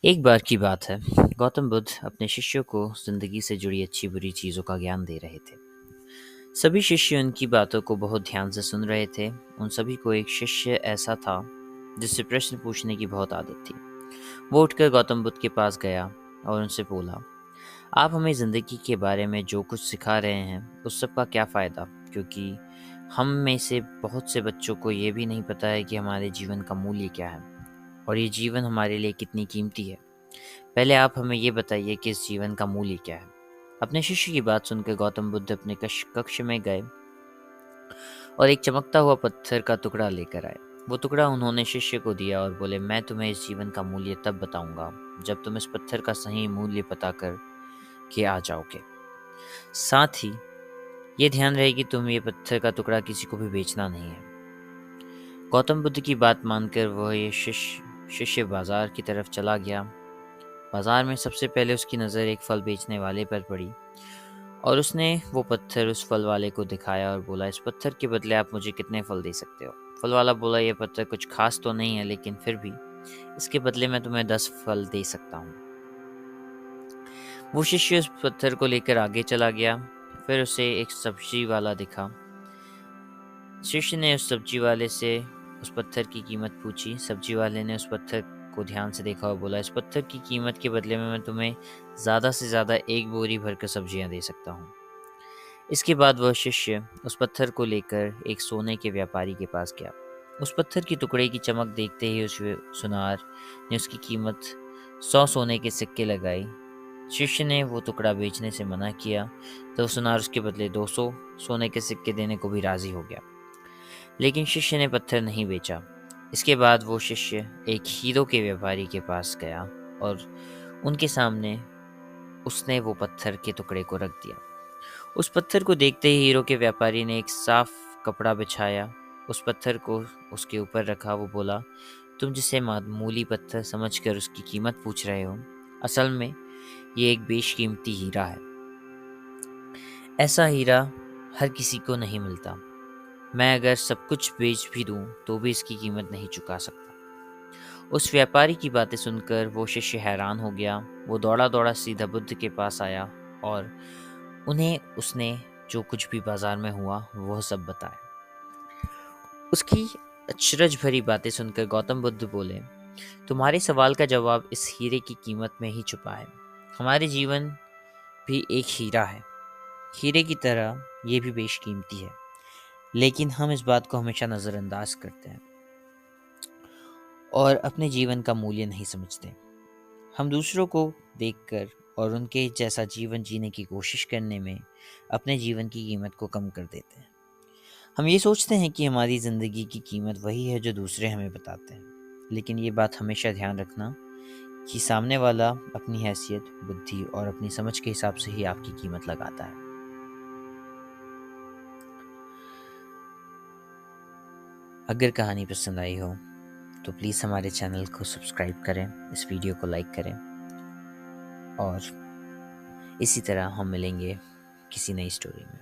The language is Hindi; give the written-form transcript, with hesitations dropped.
एक बार की बात है, गौतम बुद्ध अपने शिष्यों को जिंदगी से जुड़ी अच्छी बुरी चीजों का ज्ञान दे रहे थे। सभी शिष्य उनकी बातों को बहुत ध्यान से सुन रहे थे। उन सभी को एक शिष्य ऐसा था जिससे प्रश्न पूछने की बहुत आदत थी। वो उठकर गौतम बुद्ध के पास गया और उनसे बोला, आप हमें जिंदगी के बारे में जो कुछ सिखा रहे हैं उस सब का क्या फायदा, क्योंकि हम में से बहुत से बच्चों को ये भी नहीं पता है कि हमारे जीवन का मूल्य क्या है और ये जीवन हमारे लिए कितनी कीमती है। पहले आप हमें ये बताइए कि इस जीवन का मूल्य क्या है। अपने शिष्य की बात सुनकर गौतम बुद्ध अपने कक्ष में गए और एक चमकता हुआ पत्थर का टुकड़ा लेकर आए। वो टुकड़ा उन्होंने शिष्य को दिया और बोले, मैं तुम्हें इस जीवन का मूल्य तब बताऊंगा जब तुम इस पत्थर का सही मूल्य पता कर के आ जाओगे। साथ ही ये ध्यान रहे कि तुम ये पत्थर का टुकड़ा किसी को भी बेचना नहीं है। गौतम बुद्ध की बात मानकर वह ये शिष्य बाजार की तरफ चला गया। बाजार में सबसे पहले उसकी नज़र एक फल बेचने वाले पर पड़ी और उसने वो पत्थर उस फल वाले को दिखाया और बोला, इस पत्थर के बदले आप मुझे कितने फल दे सकते हो। फल वाला बोला, यह पत्थर कुछ खास तो नहीं है, लेकिन फिर भी इसके बदले मैं तुम्हें 10 फल दे सकता हूँ। वो शिष्य उस पत्थर को लेकर आगे चला गया। फिर उसे एक सब्जी वाला दिखा। शिष्य ने उस सब्जी वाले से उस पत्थर की कीमत पूछी। सब्जी वाले ने उस पत्थर को ध्यान से देखा और बोला, इस पत्थर की कीमत के बदले में मैं तुम्हें ज़्यादा से ज़्यादा एक बोरी भरकर सब्जियां दे सकता हूँ। इसके बाद वह शिष्य उस पत्थर को लेकर एक सोने के व्यापारी के पास गया। उस पत्थर की टुकड़े की चमक देखते ही उस सुनार ने उसकी कीमत 100 सोने के सिक्के लगाई। शिष्य ने वो टुकड़ा बेचने से मना किया तो सुनार उसके बदले 200 सोने के सिक्के देने को भी राजी हो गया, लेकिन शिष्य ने पत्थर नहीं बेचा। इसके बाद वो शिष्य एक हीरो के व्यापारी के पास गया और उनके सामने उसने वो पत्थर के टुकड़े को रख दिया। उस पत्थर को देखते ही हीरो के व्यापारी ने एक साफ कपड़ा बिछाया, उस पत्थर को उसके ऊपर रखा। वो बोला, तुम जिसे मामूली पत्थर समझकर उसकी कीमत पूछ रहे हो, असल में ये एक बेशकीमती हीरा है। ऐसा हीरा हर किसी को नहीं मिलता। मैं अगर सब कुछ बेच भी दूं तो भी इसकी कीमत नहीं चुका सकता। उस व्यापारी की बातें सुनकर वो शिष्य हैरान हो गया। वो दौड़ा दौड़ा सीधा बुद्ध के पास आया और उन्हें उसने जो कुछ भी बाजार में हुआ वह सब बताया। उसकी अचरज भरी बातें सुनकर गौतम बुद्ध बोले, तुम्हारे सवाल का जवाब इस हीरे की कीमत में ही छुपा है। हमारे जीवन भी एक हीरा है। हीरे की तरह ये भी बेशकीमती है, लेकिन हम इस बात को हमेशा नज़रअंदाज करते हैं और अपने जीवन का मूल्य नहीं समझते। हम दूसरों को देखकर और उनके जैसा जीवन जीने की कोशिश करने में अपने जीवन की कीमत को कम कर देते हैं। हम ये सोचते हैं कि हमारी ज़िंदगी की कीमत वही है जो दूसरे हमें बताते हैं, लेकिन ये बात हमेशा ध्यान रखना कि सामने वाला अपनी हैसियत, बुद्धि और अपनी समझ के हिसाब से ही आपकी कीमत लगाता है। अगर कहानी पसंद आई हो तो प्लीज़ हमारे चैनल को सब्सक्राइब करें, इस वीडियो को लाइक करें और इसी तरह हम मिलेंगे किसी नई स्टोरी में।